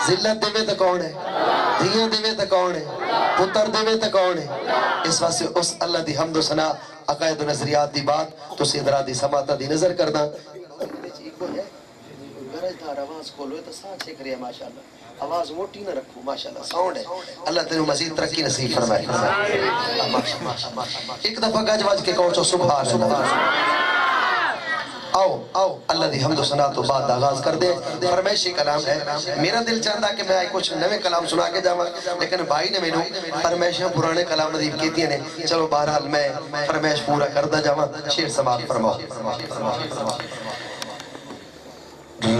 ذلت دے تو کون ہے، دھیاں دے تو کون ہے، پتر دے تو کون ہے. اس واسطے اس اللہ دی حمد و ثنا عقائد و نظریات دی بات تو سیدرا دی سماعتہ دی نظر کرنا. آواز کھولو تو ساتھ سے کرے ماشاءاللہ، آواز موٹی نہ رکھو ماشاءاللہ، ساؤنڈ ہے. اللہ تیرے مزید ترقی نصیب فرمائے. ایک دفعہ گج وج کے کہو چو سبحان اللہ. آؤ اللہ دی حمد و ثنا تو بعد آغاز کر دے. فرمائشی کلام ہے. میرا دل چاہتا کہ میں کچھ نوے کلام سنا کے جاؤں، لیکن بھائی نے میں فرمائشیں پرانے کلام نظیب کیتی ہیں. چلو بہرحال میں فرمائش پورا کردہ جاؤں. شیر سماعت فرماؤ.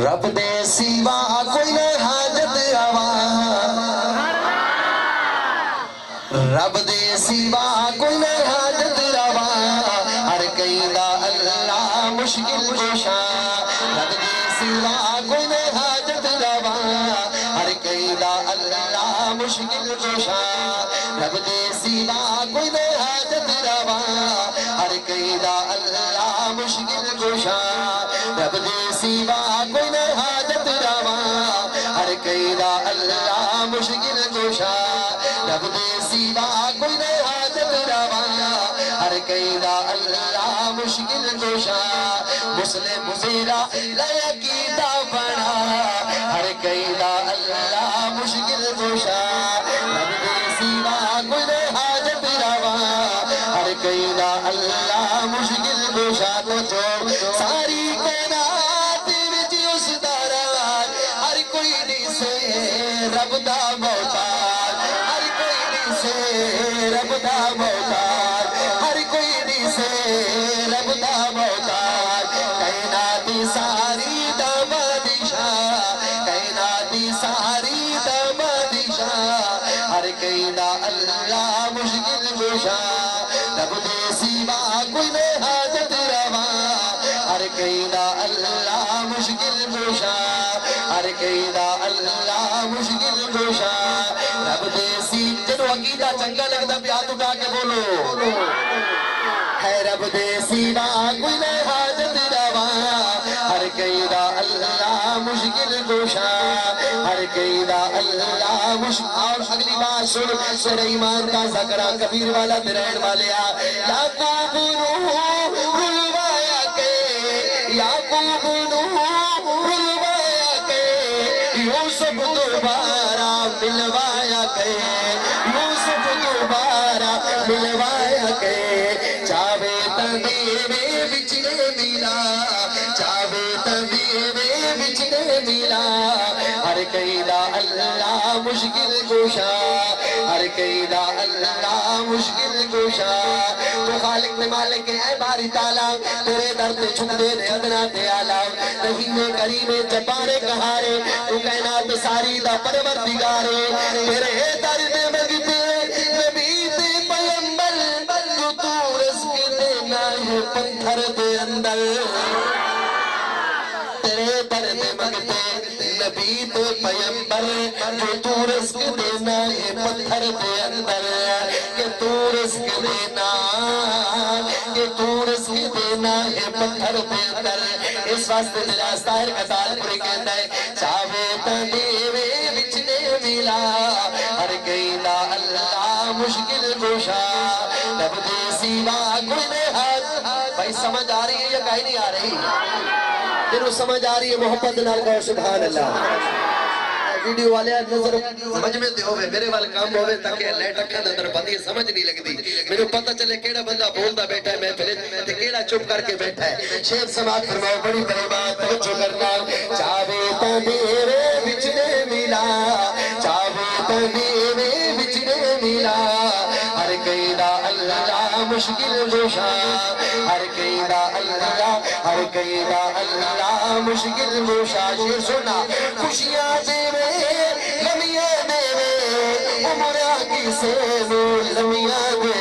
رب دے سیوا کوئی نہ حاجت روا، رب دے سیوا کوئی نہ حاجت روا، ہر کئی دا اللہ مشکل کشا. رب دے سیوا کوئی نہ حاجت روا، ہر کئی دا اللہ مشکل کشا. رب دے سیوا کوئی نہ حاجت روا، ہر کئی دا اللہ مشکل کشا. رب دے سیوا کوئی نہ حاجت روا، ہر کئی دا اللہ مشکل کشا. رب دے سیوا کوئی نہ حاجت روا، ہر کئی دا اللہ مشکل کشا. مسلم میرا لیا کیتا بنا، ہر کئی دا اللہ مشکل کشا. رب دے سیوا کوئی نہ حاجت روا، ہر کئی دا اللہ مشکل کشا. تو جو ساری کائنات وچ اس دا راز، ہر کوئی نہیں سے رب دا محتاج، ہر کوئی نہیں سے رب دا محتاج، ہر کوئی نہیں سے رب دا محتاج. کائنات ساری دا بادشاہ، کائنات ساری دا بادشاہ، ہر کئی دا اللہ مشکل کشا. رب دے سیوا کوئی نہ حاجت روا، ہر کئی دا اللہ مشکل کشا، ہر کئی دا اللہ مشکل کشا. رب دے سیوا جنو عقیدہ چنگا لگتا پیات اٹھا کے بولو ہے. رب دے سیوا کوئی نہ حاجت روا، ہر کئی دا اللہ مشکل کشا، ہر کئی دا اللہ مشکل. اور اگلی بات سن، سر ایمان کا ذکرہ کبیر والا درین والیا. یعقوب نوح رلوایا کے، یعقوب نوح رلوایا کے، یوسف دوبارہ ملوایا کے، یوسف دوبارہ ملوایا کے. چاہے تبیرے بچڑے ملا، چاہے تبیرے بچڑے ملا، ہر کئی دا اللہ مشکل کشا، ہر کئی دا اللہ مشکل کشا. تو خالق نے مالک ہے باری تعالیٰ، تیرے درد چھک دے دے ادنا دے آلام. رحیم کریم جبار کہارے، تو کائنات ساری دا پروردگارے. تیرے درد مگتے نبی تے پیمبر، جو تو رزق دینا ہے پتھر دے اندر. تیرے درد مگتے نبی تے پیمبر، جو تو رزق دینا ہے پتھر دے اندر. کہ تو رزق دینا، کہ تو رزق دینا ہے پتھر دے اندر. اس واسطے میرا ستائر قتال پوری کہتا ہے. چاہے تبیرے بچنے ملا، ہر کئی دا اللہ مشکل کشا. رب دے سیوا کوئی نہ حاجت. بھائی سمجھ آ رہی ہے یا کہیں نہیں آ رہی؟ تینوں سمجھ آ رہی ہے؟ محبت نال کہو سبحان اللہ. ویڈیو والے نظر سمجھ میں دے ہوئے میرے والے کام ہوئے تاکہ اللہ ٹکھا نظر بندی سمجھ نہیں لگ دی. میں نے پتہ چلے کیڑا بندہ بولتا بیٹھا ہے، میں پھلے تے کیڑا چپ کر کے بیٹھا ہے. شیر سماعت فرماؤ بڑی بڑی بات توجہ کرنا. چاہے تبیرے بچنے ملا، چاہے تبیرے بچنے ملا، ہر کئی دا اللہ مشکل کشا، ہر کئی دا اللہ، ہر کئی دا اللہ مشکل کشا. شیر سنا. خوشیاں دے لمیاں دے عمرہ کی سے لمیاں دے.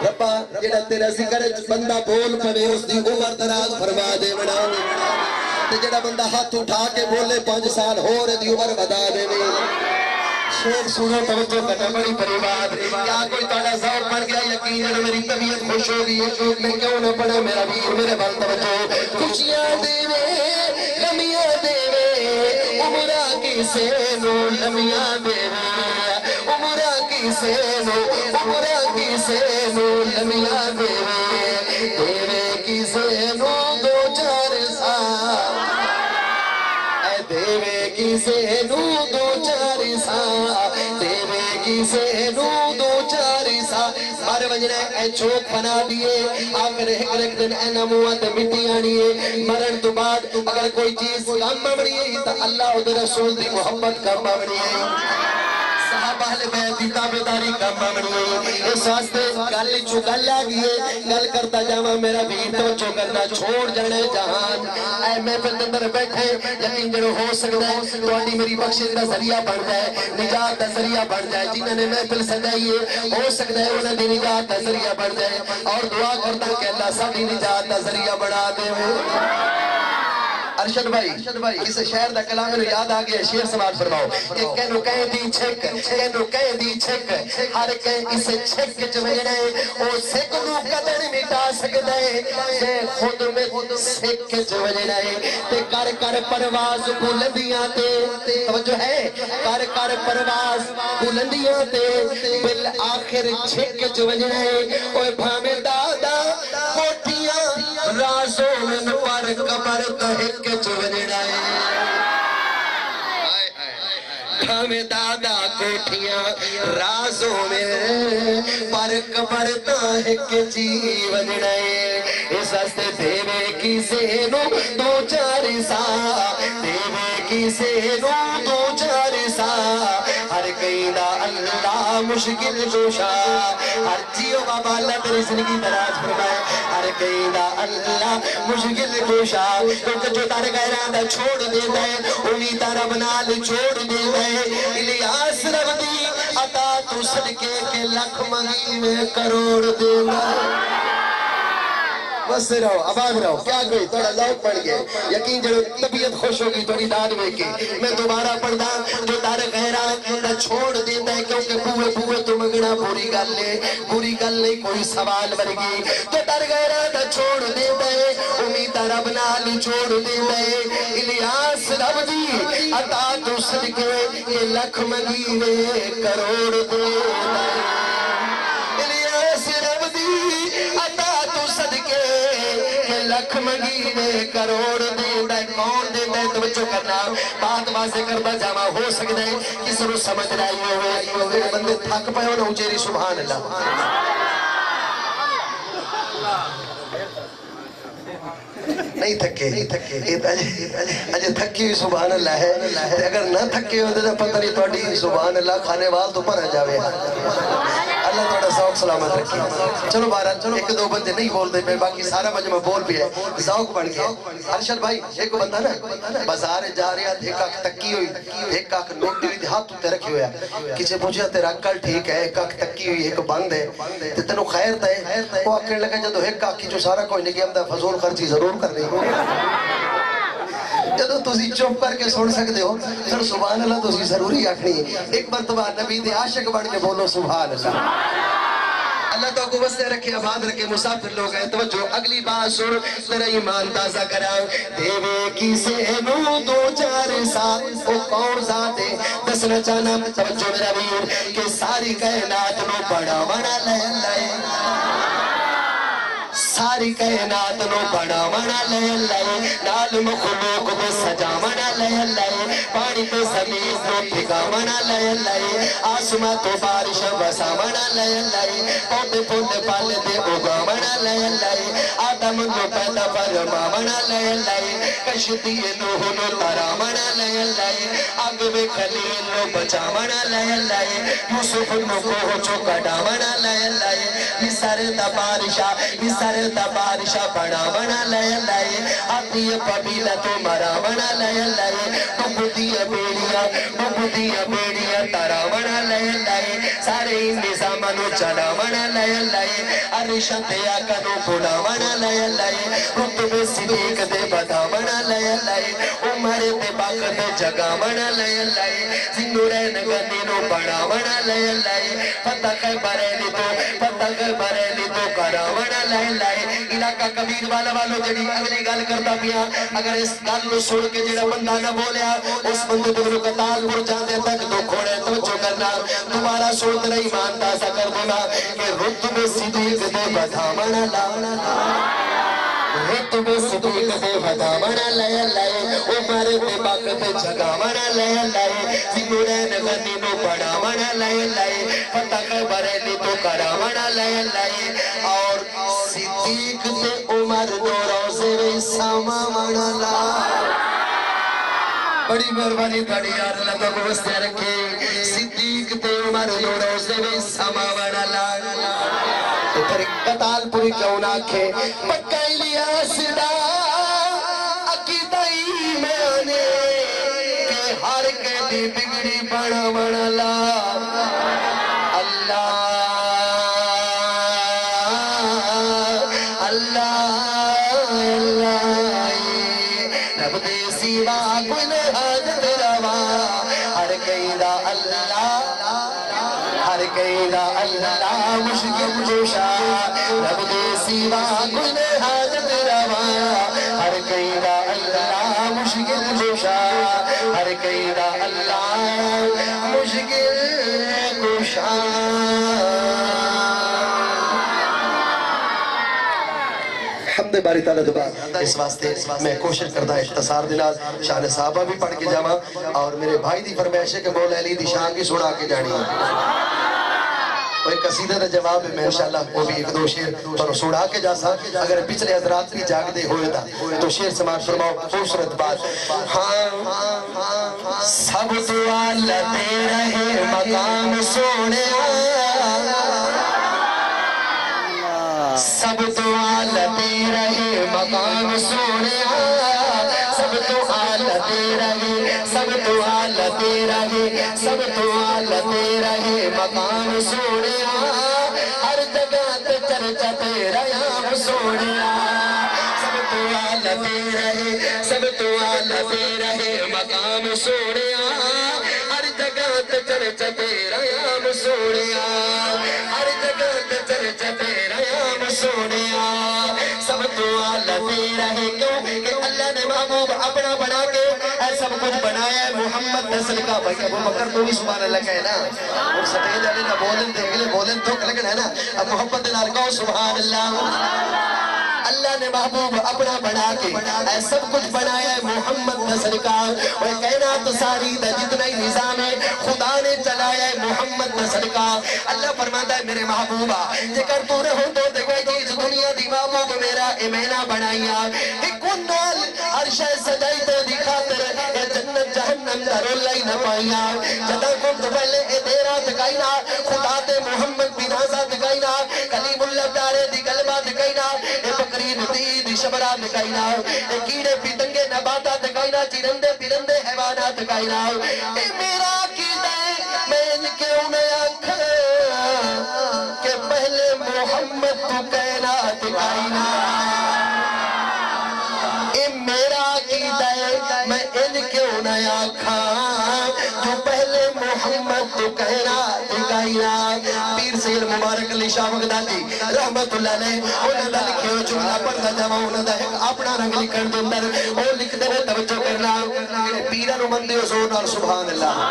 ربا جڑا تیرا ذکر بندہ بول پڑے اس دی عمر دراز فرما دے بنا. تے جڑا بندہ ہاتھ اٹھا کے بولے 5 سال ہو رہے دی عمر بدا دے. شیر سنو توجہ کرنا بڑی بڑی بات. کیا کوئی تاڑا ذوق بن گیا؟ یقین میری طبیعت خوش ہو گئی ہے. میں کیوں نہ پڑھا میرا ویر میرے بل توجہ. خوشیاں دے غمیاں دے کسے نو لمیاں دیوے عمرہ کسے نو لمیاں دیوے کسے نو دو چار سال دیوے کسے نو دو چار سال دیوے کسے نو دو چار سال مار وجنے اے چوک بنا دیئے آخر ایک دن اے نموات مٹی آنیے مرن تو بعد اگر کوئی چیز کام بڑی ہے تو اللہ و رسول دی محبت کام بڑی ہے صحابہ اہل بیت دی تابعداری کام بڑی ہے اس واسطے گل چگل آگئے گل کرتا جاما میرا بھی توجہ کرنا چھوڑ جانے جہان اے محفل اندر بیٹھے یقین جنو ہو سکتا ہے تو آنی میری بخشش دا ذریعہ بڑھ جائے نجات دا ذریعہ بڑھ جائے جنہوں نے محفل سجائیے ہو سکتا ہے انہیں دی نجات دا ذریعہ بڑھ جائے اور دعا کرتا کہ اللہ ساڑھی نجات دا ذریعہ بڑھا دے ارشد بھائی اس شہر دا کلام میں یاد آگیا شیر سوال فرماؤ ایک کہنو کہیں دی چھک ہر کہیں اسے چھک جمعنے او سکھنو قدر مٹا سکتا ہے سے خود میں سکھ جمعنے تے کر پرواز بلندیاں تے توجہ ہے کر پرواز بلندیاں تے بالآخر چھک جمعنے اوہ بھامے دادا کوٹیاں رازوں میں پر کبر تحق چوجڑائے ہمیں دادا کوٹھیاں رازوں میں پر کبر تحق چوجڑائے اس ہستے دیوے کی سینو دو چار سا دیوے کی سینو دو چار سا ہر کہیں دا اللہ مشکل جوشا ہر جیو بابا اللہ تیری زندگی دراز فرمائے ہر کہیں دا اللہ مشکل جوشا کیونکہ جو تارے غیران دا چھوڑ دیتا ہے امید رب نال چھوڑ دیتا ہے الیاس رب دی عطا تو صدقے کے لکھ منگی میں کروڑ دیتا ہے بس رہو آباد رہو کیا کوئی توڑا لوگ پڑھ گئے یقین جڑو طبیعت خوش ہوگی توڑی داد میں کے میں دوبارہ پڑھ دا جو تارے غیران نہ چھوڑ دیتا ہے کیونکہ بوئے تو مگنا بری گل نہیں کوئی سوال ورگی جو تارے غیران نہ چھوڑ دیتا ہے امید رب نال چھوڑ دیتا ہے الیاس رب دی عطا تو صدقے کہ لکھ منگی میں کروڑ دیتا ہے الیاس رب دی عطا تو صدقے لکھ مگینے کروڑ دیندہ ہے کون دیندہ ہے توجہ کرنا بات واضح کرتا جاما ہو سکتا ہے کس رو سمجھ رہی ہوئے بندے تھک پائے ہونا اچھری سبحان اللہ نہیں تھکے اجھے تھکی ہوئی سبحان اللہ ہے اگر نہ تھکے ہوتے تو پتہ نہیں توڑی سبحان اللہ کھانے وال تو پر جاوے اللہ توڑا ذوق سلامت رکھی چلو بارات ایک دو بندے نہیں بول دے میں باقی سارا مجمع بول بھی ہے ذوق بڑھ گیا ارشد بھائی ایک بندہ نا بازار جا رہا ایک آنکھ تکی ہوئی ایک آنکھ نوٹ دیوئی دی ہاتھ تے رکھی ہویا کسی پوچھا تیرا کل ٹھیک ہے ایک آنکھ تکی ہوئی ایک بند ہے تینو خیر تے وہ آنکھیں لگا جدو ایک آنکھ کی جو سارا کوئی نہیں گیا فضول خرچی ضرور کر دیں جدو تسی چپ کر کے سن سکتے ہو پھر سبحان اللہ تسی ضروری آکھنی ایک مرتبہ نبی دے عاشق بن کے بولو سبحان اللہ اللہ تو کو وستے رکھے آباد رکھے مسافر لوگ ہیں توجہ اگلی بات سن تیرا ایمان تازہ کرا دیوے کی سینو دو چار سال او کون ذات ہے دسنا چاہنا توجہ میرا ویر کہ ساری کائنات نو بڑا بنا لے لائے ساری کائنات نو بڑا منا لے لائے نال مخلوق کو سجا منا لے لائے پانی پہ زمین کو پھگا منا لے لائے آسمان تو بارش بسا منا لے لائے پودے پال دے اگا منا لے لائے آدم کو پیدا فرما منا لے لائے کشتی نوح نو ترا منا لے لائے آگ میں خلیل نو بچا منا لے لائے یوسف نو کو چوکڑا منا لے لائے مصر دا بارشہ بڑا بنا لے لائے آتی پبیلہ تو مرا بنا لے لائے ڈب دیا بیڑیا تارا بنا لے لائے سارے نظامانو چلا بنا لے لائے عرشہ دیا کنو بڑا بنا لے لائے رتب صدیق دے بدا بنا لے لائے عمر دے باق دے جگہ بنا لے لائے زنورین گنینو بڑا بنا لے لائے فتح بریلی تو کرا بنا لے لائے علاقہ کبیر والا والو جڑی اگلی گال کرتا پیا اگر اس گال نو سوڑ کے جڑا بندہ نہ بولیا اس بندے تو کتال پور جانے تک تو کھوڑے توجہ کرنا تمہارا سوچ رہی مانتا سا کر دینا کہ رتبے صدیق دے بدھامنا لانا رتبے صدیق دے بدھامنا لائے لائے عمر دے باقت جگامنا لائے لائے زنورین غنی نو بڑامنا لائے لائے فتح بریلی تو کرامنا لائے لائے اور صدیق دے عمر نو روزے وی سامامنا لائے بڑی مہربانی بڑی یار اللہ تو گوستے رکھے صدیق تے عمر نو روزے وی سامامنا لائے تو پھر کتال پوری کیوں نہ کھے پکائی لیا صدا عقیدہ ایمانے کہ ہر قیدی بگڑی بڑا بڑا لا اللہ اللہ اللہ رب دے سیوا کوئی نہ حاجت روا ہر قیدہ اللہ ہر قیدہ اللہ مشکل جوشا رب دے سیوا کوئی نہ حاجت روا ہر قیدہ اللہ مشکل جوشا ہر قیدہ اللہ مشکل جوشا حمد باری تعالیٰ دبا اس واسطے میں کوشش کردہ اختصار دینا شان صحابہ بھی پڑھ کے جاما اور میرے بھائی دی فرمائش ہے کہ مولا علی دی شان کی سنا کے جانی وہ ایک قصیدہ دا جواب ہے میں انشاءاللہ وہ بھی ایک دو شیر تو سنا کے جا سا اگر پچھلے حضرات بھی جاگ دے ہوئے تھا تو شیر سماعت فرماؤ خوبصورت بات ہاں سب دعا لتے رہے مقام سونے سب دعا لتے رہے مقام سونے سب دعا لتے رہے سب دعا لتے رہے سب دعا لتے رہے مقام سونے ہر جگہ تے چرچا تیرا یام سونے سب دعا لتے رہے سب دعا لتے رہے مقام سونے ہر جگہ تے چرچا تیرا یام سونے ہر جگہ تے چرچا تیرا یام سونے سب دعا لتے رہے کیوں کہ اللہ نے محبوب اپنا بنا کے سب کچھ بنایا ہے محمد نسل کا بھائی ابو بکر تو بھی سبحان اللہ کہے نا اور سٹیج والے نہ بولن دیکھلے بولن تو کلگن ہے نا اب محبت نال کہو سبحان اللہ اللہ نے محبوب اپنا بنا کے سب کچھ بنایا ہے محمد نسل کا وہ کائنات ساری دا جتنا ہی نظام ہے خدا نے چلایا ہے محمد نسل کا اللہ فرماتا ہے میرے محبوبہ جکر تو رہو تو دیکھوئی چیز دنیا دی محبوب میرا امینا بنائیا ایک نال عرش سجائی تو دکھاتر اے جنت جہنم در اللہ نہ پائیا جدا کم تو پہلے اے دیرہ دکھائینا خدا تے محمد بنازہ دکھائینا کلیم اللہ پیارے دی قلبہ دکھائینا اے بکرین دی شبرہ دکھائینا اے کیڑے پیتنگے نباتہ دکھائینا چرندے پرندے حیوانات دکھائینا اے میرا عقیدہ میں ان کے انہیں آنکھا کہ پہلے محمد تو کہنا دکھائینا اے میرا عقیدہ میں ان کے انہیں آنکھا جو پہلے محمد تو کہنا دکھائینا پیر سید مبارک علی شاہ بغدادی رحمت اللہ علیہ انہوں نے لکھے ہو جملہ پڑھتا جاما انہوں نے اپنا رنگ لکھن دے اندر وہ لکھ دے توجہ کرنا پیرہ نو مندے ہو زون اور سبحان اللہ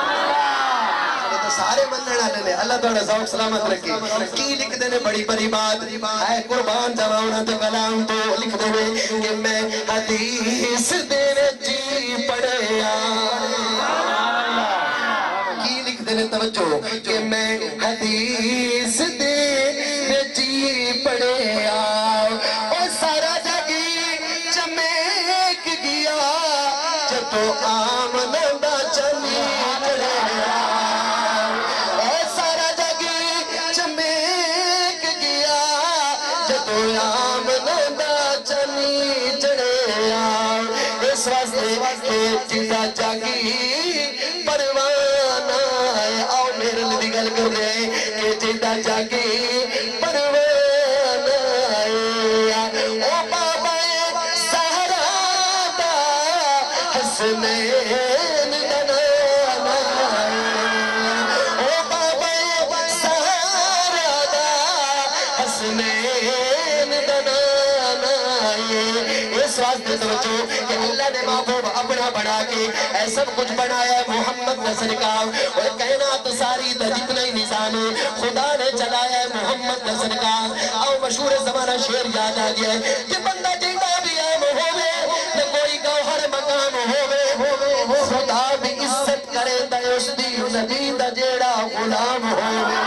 سارے مننے نہ لے اللہ توڑا ذوق سلامت رکھے کی لکھ دینے بڑی بڑی بات ہے قربان جواؤنا تو کلام تو لکھ دینے کہ میں حدیث دینے جی پڑھیا کی لکھ دینے توجہ کہ میں حدیث دینے جی پڑھیا اور سارا جگی چمیک گیا جب تو آمنہ چمی چڑھیا چیزا جاگی پروانہ ہے آؤ میرے لئے گل کر رہے کہ چیزا جاگی پروانہ ہے او بابا سہرہ دا حسنین دنانا ہے او بابا سہرہ دا حسنین دنانا ہے اس وقت واسطے توجہ کہ اللہ نے محبوب اپنا بنا کے اے سب کچھ بنایا ہے محمد نصر کا اور کائنات ساری دا جتنے نظام خدا نے چلایا ہے محمد نصر کا اور مشہور زمانہ شعر یاد آ گیا ہے کہ بندہ جیتا بھی ہے ہووے نہ کوئی گوہر مقام ہووے خدا بھی عزت کرے دا اس دی نبی دا جیڑا غلام ہووے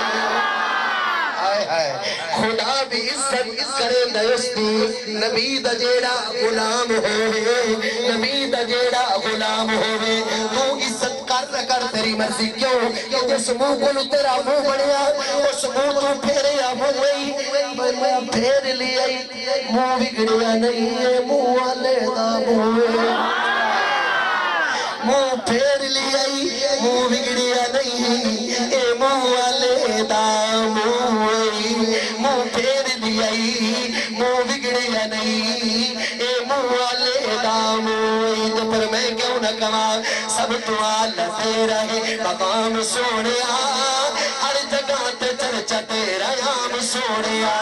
خدا بھی عزت کرے دا اس دی نبی دا جیڑا غلام ہووے نبی دا جیڑا غلام ہووے تو عزت کر تیری مرضی کیوں کہ جس منہ کو تیرا منہ بڑھیا اس منہ تو پھیریا منہ پھیر لیا منہ بگڑیا نہیں ہے منہ والے دا منہ پھیر لیا منہ بگڑیا نہیں اے منہ والے دا منہ پھیر لیا منہ بگڑیا نہیں اے منہ والے دا تو پر میں کیوں نہ کما سب تو آلہ تیرا ہے مقام سونیا ہر جگہ تے چرچا تیرا یام سونیا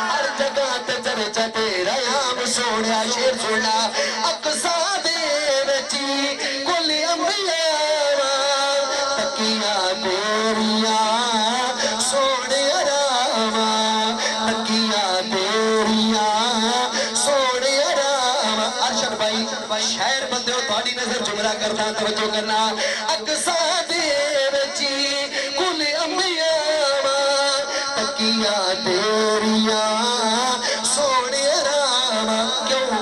ہر جگہ تے چرچا تیرا یام سونیا شیر سونا اقصا دے رچی کل انبیاء تکیاں تیریاں سونیا راما تکیاں تیریاں سونیا راما ارشد بھائی شہر بندے ہو تھوڑی نظر جملہ کرنا توجہ کرنا اقصا دے رچی کل انبیاء تکیاں تیریاں سونے راما کیوں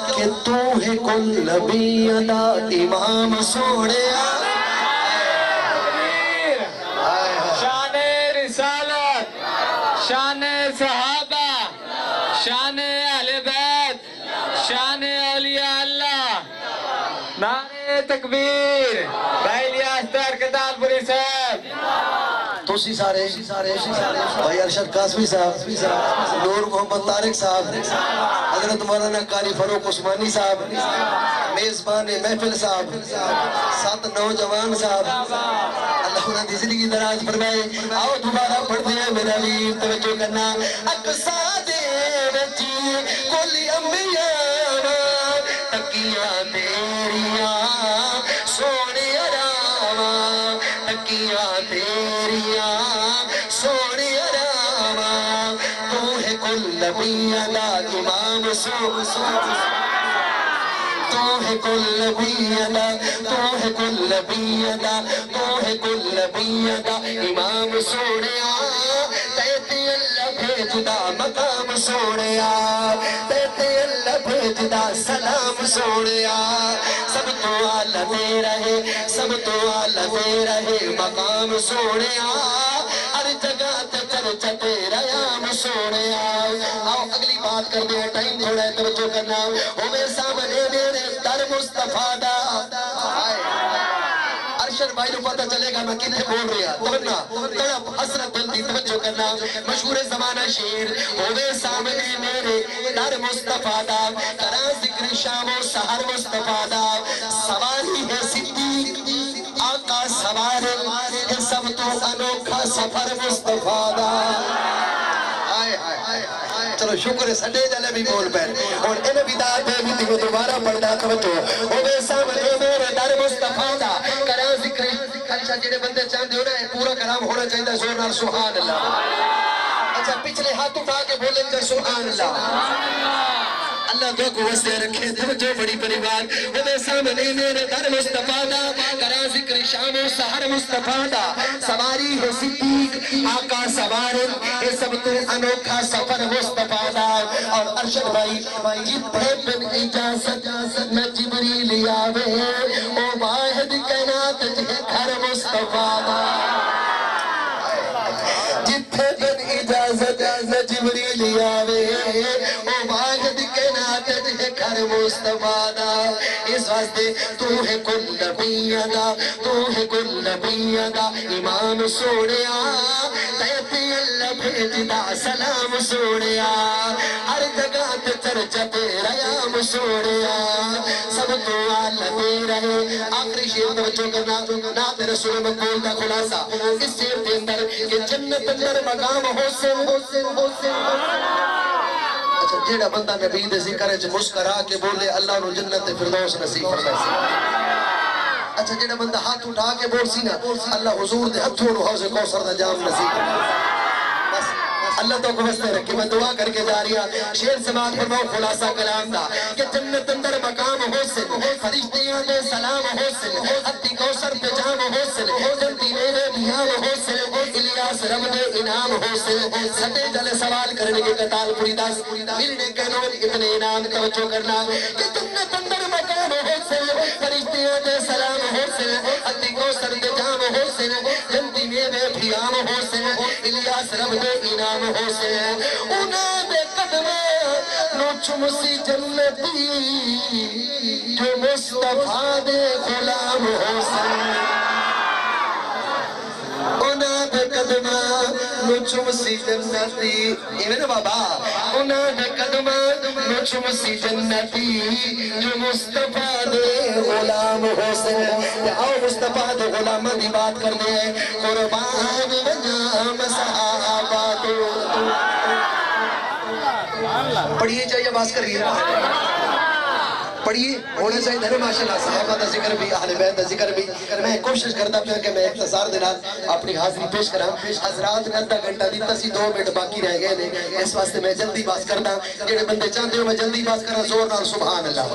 کہ تو ہے کل نبیوں دا امام سونے شان رسالت شان صحابہ شان اہل بیت شان اولیاء اللہ نعرہ تکبیر بھائی الیاس ترکتال پوری صاحب توسی سارے بھائی ارشد قاسمی صاحب نور محمد طارق صاحب حضرت مولانا قاری فاروق عثمانی صاحب میزبان محفل صاحب 7 نوجوان صاحب اللہ انہاں دی زندگی دراز فرمائے آؤ دوبارہ پڑھتے ہیں میرا ویر توجہ کرنا اقصا دے رچی کل انبیاء تکیاں تیریاں سونے راما تکیاں تیریاں سونے راما تو ہے کل نبیوں دا امام تو ہے کل نبیوں دا تو ہے کل نبیوں دا تو ہے کل نبیوں دا امام سونیا تیتے اللہ بھیجدا مقام سونیا تیتے اللہ بھیجدا سلام سونیا سب تو آلہ تیرا ہے سب تو آلہ تیرا ہے مقام سونیا ہر جگہ تے چرچا تیرا یام سونیا آؤ اگلی بات کر دیں ٹائم تھوڑا ہے توجہ کرنا ہوئے سامنے میرے در مصطفیٰ دا ارشد بھائی نو پتہ چلے گا میں کتنے بول رہا تمنا تڑپ حسرت دل دی توجہ کرنا مشہور زمانہ شیر ہوئے سامنے میرے در مصطفیٰ دا کرا ذکر شام و سحر مصطفیٰ دا سواری ہے صدیق آقا سوار ہے سب تو انوکھا سفر مصطفیٰ دا چلو شکر ہے سڈے جلے بھی بول پہن اور انہیں بیدار پہ بھی دیکھو دوبارہ پڑھنا توجہ ہوئے سامنے میرے در مصطفیٰ دا کرا ذکر خلشہ جنہیں بندے چاندے ہونا ہے پورا کلام ہونا چاہیے زور نال سبحان اللہ اچھا پچھلے ہاتھ اٹھا کے بولیں گے سبحان اللہ اللہ دو کو وستے رکھے توجہ بڑی بڑی بات ہوئے سامنے میرے در مصطفیٰ دا کرا ذکر شام و سحر مصطفیٰ دا سواری ہے صدیق آقا سوار ہے سب تو انوکھا سفر مصطفیٰ دا اور ارشد بھائی جتنے بن اجازت میں جبریل آوے او واحد کائنات جہ گھر مصطفیٰ دا جتنے بن اجازت میں جبریل آوے او واحد کائنات جہ گھر مصطفیٰ دا اس واسطے تو ہے کل نبیوں دا تو ہے کل نبیوں دا امام سونیا تیتے اللہ بھیجدا سلام سونیا ہر جگہ تے چرچا تیرا یام سونیا سب تو آلہ تیرا ہے آخری شیر توجہ کرنا نات رسول مقبول دا خلاصہ اس شیر کے اندر کہ جنت اندر مقام حسن اچھا جیڑا بندہ نبی دے ذکر ہے مسکرا کے بولے اللہ نو جنت فردوس نصیب فرمائے اچھا جیڑا بندہ ہاتھ اٹھا کے بول سی نا اللہ حضور دے ہتھوں نو حوض کوثر دا جام نصیب فرمائے اللہ تو کو واسطے رکھے میں دعا کر کے جا رہی ہوں شیر سماعت فرماؤ خلاصہ کلام دا کہ جنت اندر مقام حسن فرشتیاں دے سلام حسن حتی کوثر پہ جام حسن جنتی میرے بیان حسن الیاس رب دے انعام حسن سٹے جلے سوال کرنے کے قتال پوری داس ملنے کے نور اتنے انعام توجہ کرنا کہ جنت اندر مقام حسن فرشتیاں دے سلام حسن حتی کوثر پہ جام حسن جنتی میرے بیان حسن الیاس رب دے انعام حسین انہاں دے قدمہ نو چمسی جنتی جو مصطفیٰ دے غلام حسین انہاں دے قدمہ نو چمسی جنتی ایویں بابا انہاں دے قدمہ نو چمسی جنتی جو مصطفیٰ دے غلام حسین آؤ مصطفیٰ دے غلامہ دی بات کر دے قربان ونام صحابہ پڑھئے چاہیے باز کر رہی ہے پڑھئے ہونے چاہیے دھنے ماشاءاللہ صحابہ دا ذکر بھی اہل بیت دا ذکر بھی میں کوشش کرتا پہا کہ میں اختصار دنات اپنی حاضری پیش کرا حضرات نے ادھا گھنٹہ دیتا سی 2 منٹ باقی رہ گئے نے اس واسطے میں جلدی باز کرتا جنہیں بندے چاہتے ہو میں جلدی باز کرا زور نال سبحان اللہ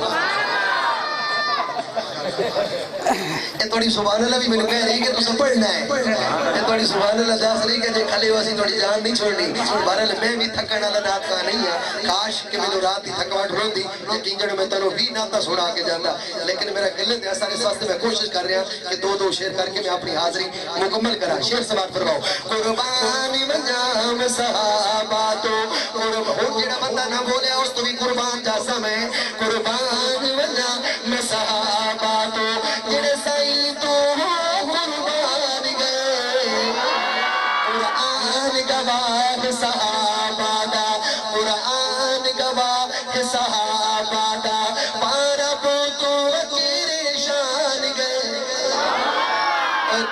یہ توڑی سبحان اللہ بھی میں نے کہہ رہی کہ تو سب پڑھنا ہے یہ توڑی سبحان اللہ داس رہی کہ جے کھلے واسی توڑی جان نہیں چھوڑنی بہرحال میں بھی تھکن اللہ نات کا نہیں ہے کاش کہ میں تو رات ہی تھکواٹ ہو دی لیکن جڑے میں تنو بھی ناتا سوڑا کے جانا لیکن میرا گلت ہے سارے واسطے میں کوشش کر رہا کہ 2 شعر کر کے میں اپنی حاضری مکمل کرا شعر سماعت فرماؤ قربانی منجام صحابہ تو قربان جڑا بندہ نہ بولے اس تو بھی قربان جاسا میں قربان منجام صحابہ تو جڑے سائی تو قربان گئے قرآن گواہ صحابہ دا قرآن گواہ صحابہ دا پارا بوتو وکیر شان گئے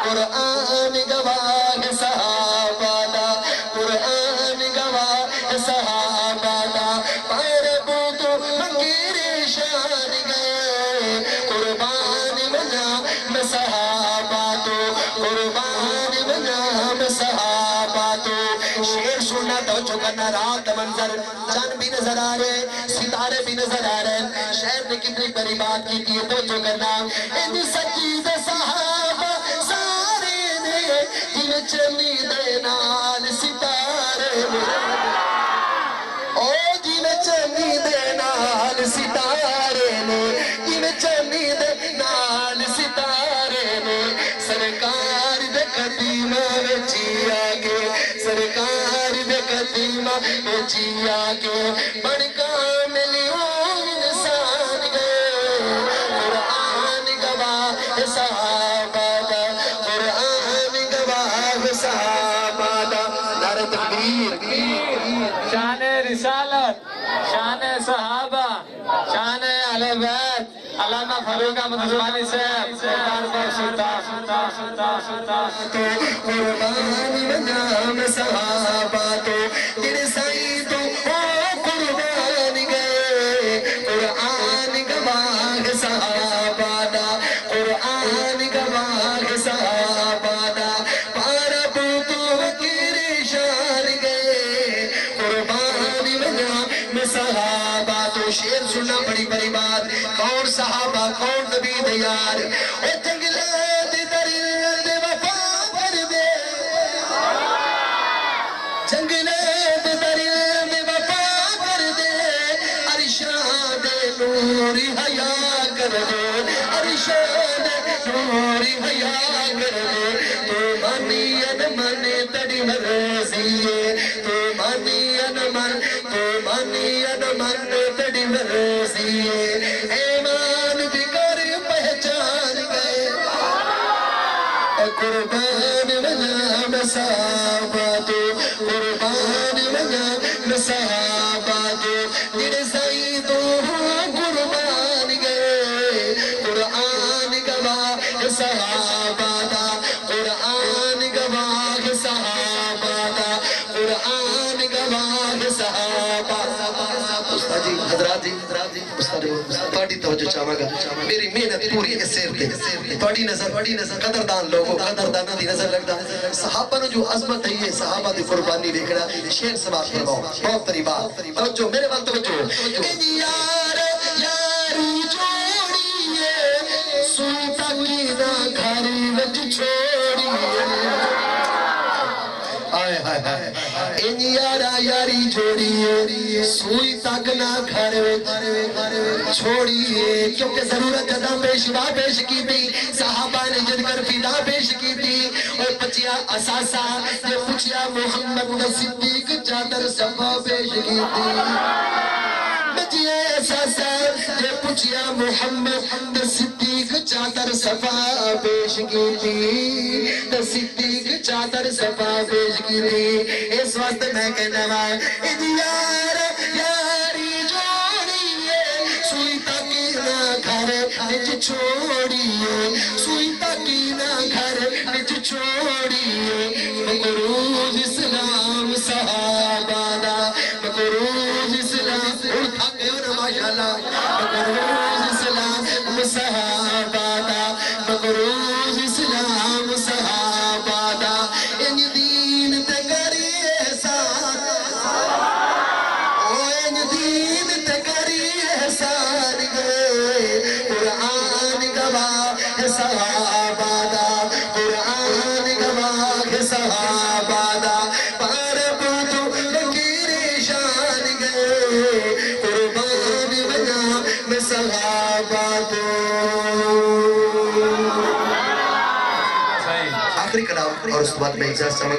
قرآن گواہ صحابہ دا قرآن گواہ صحابہ دا پارا بوتو وکیر شان گئے قربان منام صحابہ تو قربان منام صحابہ تو شیر سننا تو چکنا رات منظر چند بھی نظر آ رہے ستارے بھی نظر آ رہے شہر نے کتنی بڑی بات کی تھی تو چکنا ان سچید صحابہ سارے نے جن چلی دے نال ستارے او جن چلی دے نال ستارے نے جن چلی دے نال ستارے نے سرکار دے قدیمہ میں جی آگے سرکار دے قدیمہ میں جی آگے بڑھ کاملیوں انسان گئے قرآن گواہ صحابہ دا قرآن گواہ صحابہ دا نعرہ تکبیر شان رسالت شان صحابہ شان اہل بیت علامہ فاروق احمد عثمانی صاحب سرکار تو قربان منام صحابہ تو جڑے سائی تو قربان گئے قرآن گواہ صحابہ دا قرآن گواہ صحابہ دا پارا بوتو وکیر شان گئے قربان منام صحابہ تو شیر سننا بڑی بڑی بات کون صحابہ کون نبی دیار اے جنگلات درد وفا کر دے جنگلات درد وفا کر دے ارشاد نوری حیا کر دے ارشاد نوری حیا کر دے تو مانی انمن تڑی مرضیے تو مانی انمن تڑی مرضیے ایمان بکر پہچان گئے قربان منام صحابہ تو قربان منام صحابہ تو جڑے سائی تو قربان گئے قرآن گواہ صحابہ دا قرآن گواہ صحابہ دا قرآن گواہ صحابہ حضرات جی استاد تھوڑی توجہ چاہواں گا میری محنت پوری اس سیر تے تھوڑی نظر قدردان لوگوں قدرداناں دی نظر لگدا صحابہ نو جو عظمت ہے یہ صحابہ دی قربانی دیکھنا شیر سماعت فرماؤ بہت بڑی بات توجہ میرے وال توجہ یار یاری جوڑیے سوئی تاکی دا گھر وچ چھوڑیے ان یارا یاری جوڑیے سوئی تک نہ گھر چھوڑیے کیونکہ ضرورت جدا پیش کی تھی صحابہ نے جد کر فدا پیش کی تھی اور پچیا اساسا نے پوچھیا محمد صدیق چادر صفا پیش کی تھی بچیا اساسا نے پوچھیا محمد صدیق چادر صفا پیش کی تھی صدیق چادر صفا پیش کی تھی اس وقت میں کہنا ان یار یاری جوڑیے سوئی تاکی نہ گھر نچ چھوڑیے سوئی تاکی نہ گھر نچ چھوڑیے مقروض اسلام صحابہ دا مقروض اسلام اٹھا کے ماشاءاللہ مقروض اسلام صحابہ دا مقروض اسلام صحابہ دا ان دین تے کری احسان ان دین تے کری احسان گئے قرآن گواہ صحابہ دا قرآن گواہ صحابہ دا پار پوتو لکیر شان گئے قربان بنا میں صحابہ دو آخری کلام اور اس بعد میں اجازت چاہوں